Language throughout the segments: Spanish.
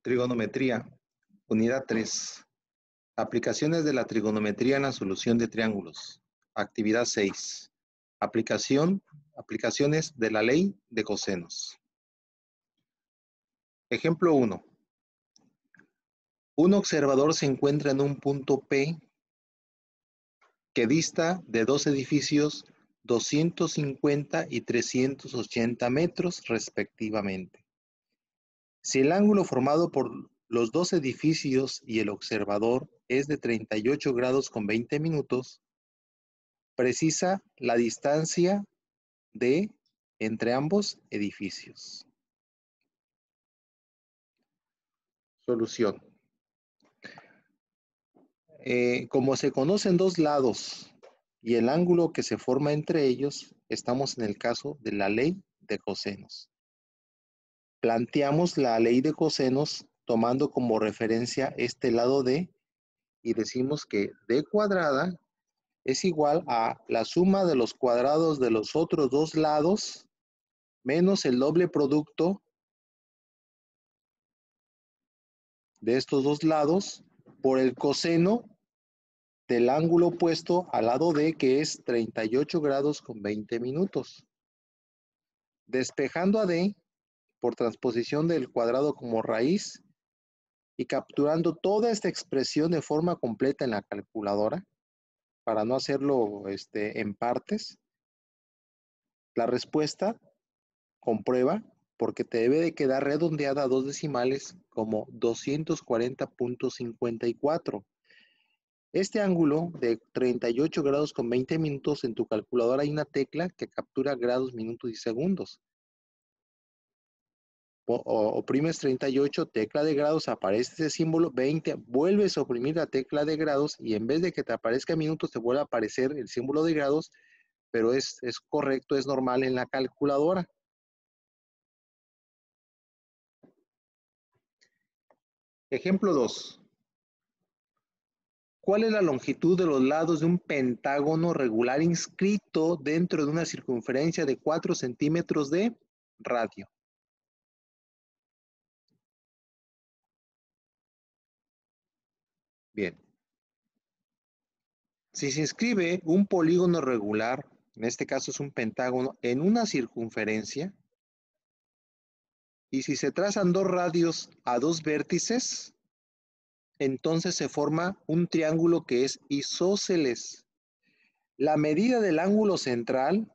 Trigonometría, unidad 3. Aplicaciones de la trigonometría en la solución de triángulos. Actividad 6. Aplicaciones de la ley de cosenos. Ejemplo 1. Un observador se encuentra en un punto P que dista de dos edificios 250 y 380 metros respectivamente. Si el ángulo formado por los dos edificios y el observador es de 38 grados con 20 minutos, precisa la distancia entre ambos edificios. Solución. Como se conocen dos lados y el ángulo que se forma entre ellos, estamos en el caso de la ley de cosenos. Planteamos la ley de cosenos tomando como referencia este lado D y decimos que D cuadrada es igual a la suma de los cuadrados de los otros dos lados menos el doble producto de estos dos lados por el coseno del ángulo opuesto al lado D, que es 38 grados con 20 minutos. Despejando a D por transposición del cuadrado como raíz y capturando toda esta expresión de forma completa en la calculadora, para no hacerlo en partes, la respuesta comprueba porque te debe de quedar redondeada a dos decimales como 240.54. Este ángulo de 38 grados con 20 minutos, en tu calculadora hay una tecla que captura grados, minutos y segundos. Oprimes 38, tecla de grados, aparece ese símbolo, 20, vuelves a oprimir la tecla de grados y en vez de que te aparezca minutos, te vuelve a aparecer el símbolo de grados, pero es correcto, es normal en la calculadora. Ejemplo 2. ¿Cuál es la longitud de los lados de un pentágono regular inscrito dentro de una circunferencia de 4 centímetros de radio? Bien. Si se inscribe un polígono regular, en este caso es un pentágono, en una circunferencia, y si se trazan dos radios a dos vértices, entonces se forma un triángulo que es isósceles. La medida del ángulo central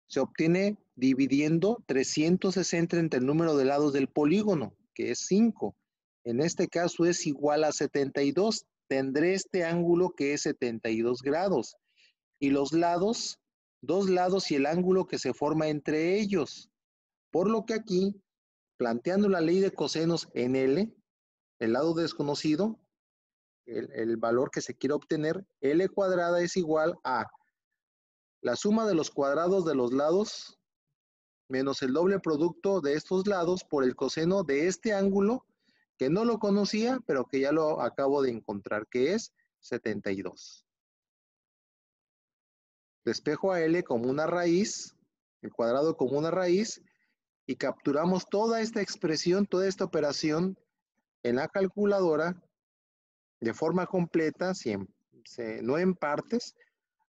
se obtiene dividiendo 360 entre el número de lados del polígono, que es 5. En este caso es igual a 72. Tendré este ángulo que es 72 grados. Y los lados, dos lados y el ángulo que se forma entre ellos. Por lo que aquí, planteando la ley de cosenos en L, el lado desconocido, el valor que se quiere obtener, L cuadrada es igual a la suma de los cuadrados de los lados menos el doble producto de estos lados por el coseno de este ángulo, que no lo conocía, pero que ya lo acabo de encontrar, que es 72. Despejo a L como una raíz, el cuadrado como una raíz, y capturamos toda esta expresión, toda esta operación en la calculadora de forma completa, no en partes,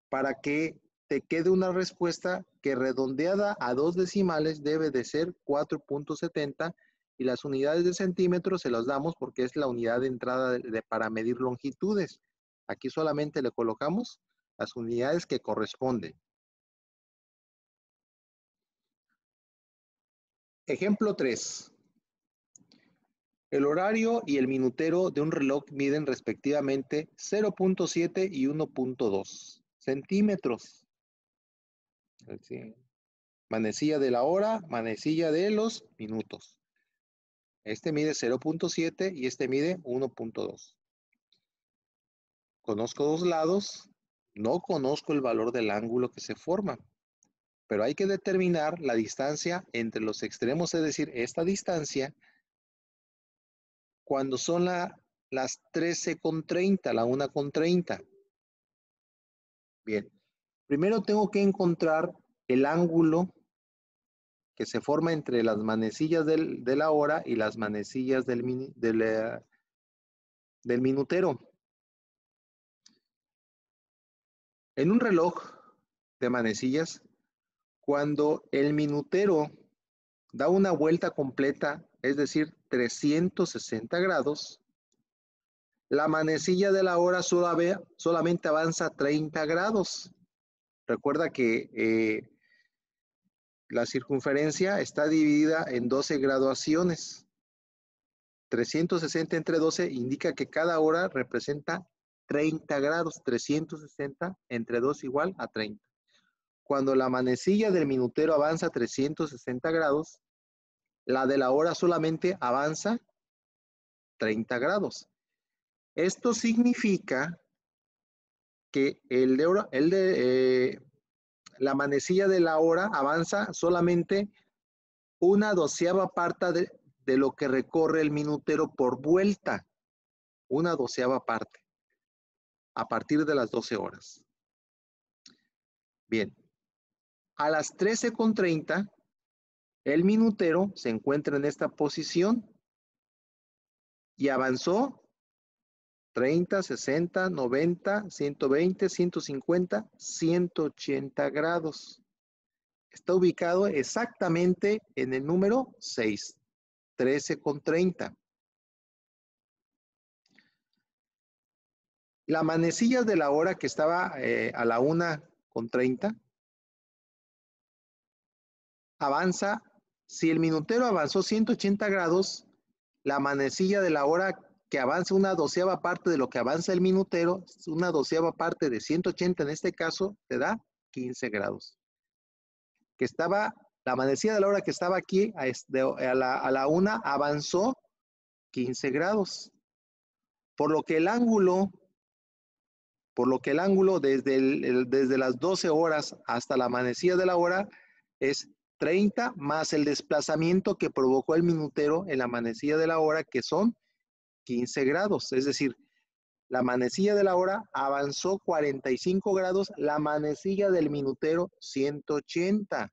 para que te quede una respuesta que redondeada a dos decimales debe de ser 4.70 y las unidades de centímetros se las damos porque es la unidad de entrada para medir longitudes. Aquí solamente le colocamos las unidades que corresponden. Ejemplo 3. El horario y el minutero de un reloj miden respectivamente 0.7 y 1.2 centímetros. Sí. Manecilla de la hora, manecilla de los minutos. Este mide 0.7 y este mide 1.2. Conozco dos lados, no conozco el valor del ángulo que se forma, pero hay que determinar la distancia entre los extremos, es decir, esta distancia, cuando son las 13:30, la 1:30. Bien, primero tengo que encontrar el ángulo que se forma entre las manecillas de la hora y las manecillas del minutero. En un reloj de manecillas, cuando el minutero da una vuelta completa, es decir, 360 grados, la manecilla de la hora solamente avanza 30 grados. Recuerda que la circunferencia está dividida en 12 graduaciones. 360 entre 12 indica que cada hora representa 30 grados. 360 entre 2 igual a 30. Cuando la manecilla del minutero avanza 360 grados, la de la hora solamente avanza 30 grados. Esto significa que la manecilla de la hora avanza solamente una doceava parte de lo que recorre el minutero por vuelta. Una doceava parte. A partir de las 12 horas. Bien. A las 13:30, el minutero se encuentra en esta posición y avanzó 30, 60, 90, 120, 150, 180 grados. Está ubicado exactamente en el número 6, 13:30. La manecilla de la hora que estaba a la 1:30 avanza. Si el minutero avanzó 180 grados, la manecilla de la hora que avanza una doceava parte de lo que avanza el minutero, una doceava parte de 180 en este caso, te da 15 grados. La manecilla de la hora que estaba aquí a la 1 avanzó 15 grados. Por lo que el ángulo desde las 12 horas hasta la manecilla de la hora es 30 más el desplazamiento que provocó el minutero en la manecilla de la hora, que son 15 grados. Es decir, la manecilla de la hora avanzó 45 grados, la manecilla del minutero 180.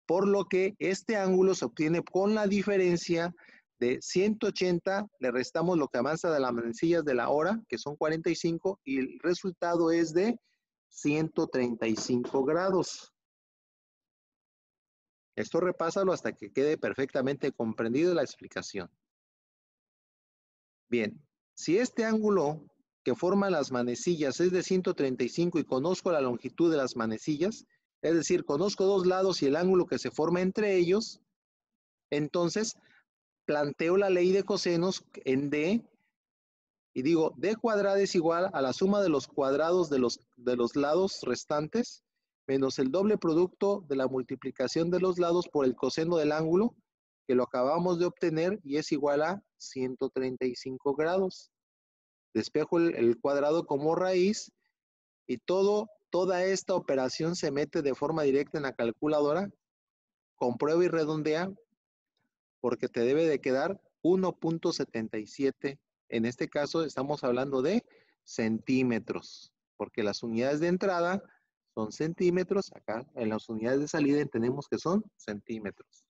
Por lo que este ángulo se obtiene con la diferencia de 180, le restamos lo que avanza de las manecillas de la hora, que son 45, y el resultado es de 135 grados. Esto repásalo hasta que quede perfectamente comprendido la explicación. Bien, si este ángulo que forma las manecillas es de 135 y conozco la longitud de las manecillas, es decir, conozco dos lados y el ángulo que se forma entre ellos, entonces planteo la ley de cosenos en D y digo, D cuadrada es igual a la suma de los cuadrados de los lados restantes menos el doble producto de la multiplicación de los lados por el coseno del ángulo, que lo acabamos de obtener y es igual a 135 grados. Despejo el cuadrado como raíz y toda esta operación se mete de forma directa en la calculadora, comprueba y redondea, porque te debe de quedar 1.77. En este caso estamos hablando de centímetros, porque las unidades de entrada son centímetros, acá en las unidades de salida entendemos que son centímetros.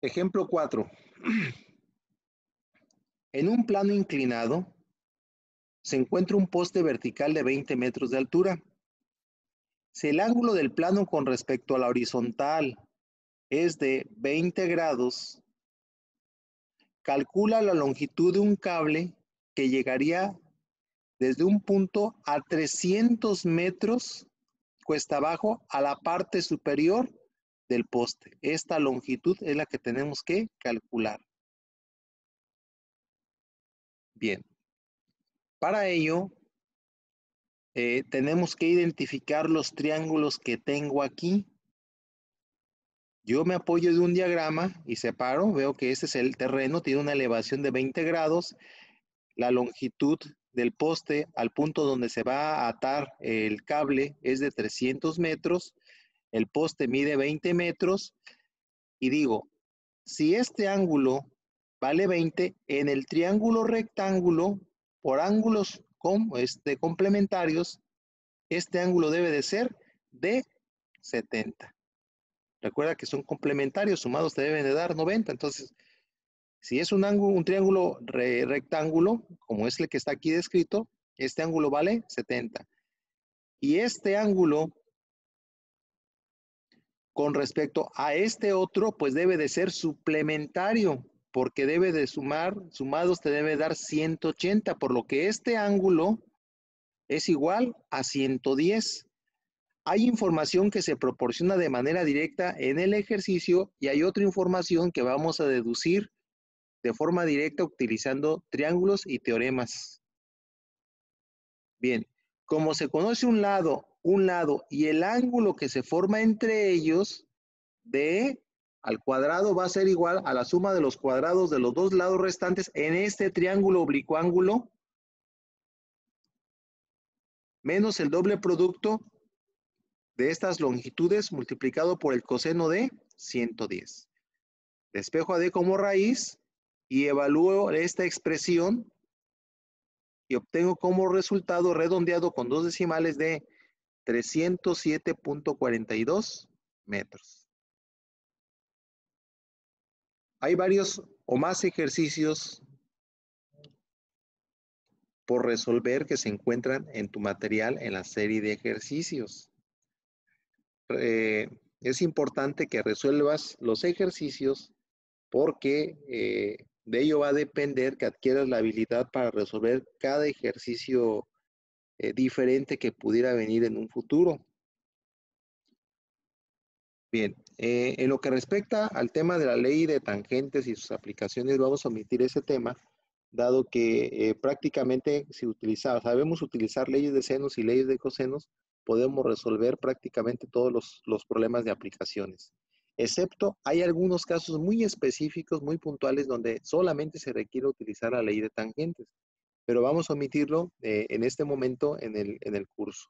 Ejemplo 4. En un plano inclinado se encuentra un poste vertical de 20 metros de altura. Si el ángulo del plano con respecto a la horizontal es de 20 grados, calcula la longitud de un cable que llegaría desde un punto a 300 metros cuesta abajo a la parte superior del poste. Esta longitud es la que tenemos que calcular. Bien, para ello tenemos que identificar los triángulos que tengo aquí. Yo me apoyo de un diagrama y separo, veo que este es el terreno, tiene una elevación de 20 grados, la longitud del poste al punto donde se va a atar el cable es de 300 metros, el poste mide 20 metros y digo, si este ángulo vale 20, en el triángulo rectángulo, por ángulos complementarios, este ángulo debe de ser de 70. Recuerda que son complementarios, sumados te deben de dar 90. Entonces, si es un ángulo, un triángulo rectángulo, como es el que está aquí descrito, este ángulo vale 70. Y este ángulo, con respecto a este otro, pues debe de ser suplementario, porque debe de sumar, sumados te debe dar 180, por lo que este ángulo es igual a 110. Hay información que se proporciona de manera directa en el ejercicio y hay otra información que vamos a deducir de forma directa utilizando triángulos y teoremas. Bien, como se conoce un lado y el ángulo que se forma entre ellos, d al cuadrado va a ser igual a la suma de los cuadrados de los dos lados restantes en este triángulo oblicuángulo menos el doble producto de estas longitudes multiplicado por el coseno de 110. Despejo a d como raíz y evalúo esta expresión y obtengo como resultado redondeado con dos decimales de 307.42 metros. Hay varios o más ejercicios por resolver que se encuentran en tu material en la serie de ejercicios. Es importante que resuelvas los ejercicios porque de ello va a depender que adquieras la habilidad para resolver cada ejercicio diferente que pudiera venir en un futuro. Bien, en lo que respecta al tema de la ley de tangentes y sus aplicaciones, vamos a omitir ese tema, dado que prácticamente si sabemos utilizar leyes de senos y leyes de cosenos, podemos resolver prácticamente todos los problemas de aplicaciones. Excepto, hay algunos casos muy específicos, muy puntuales, donde solamente se requiere utilizar la ley de tangentes. Pero vamos a omitirlo en este momento en el curso.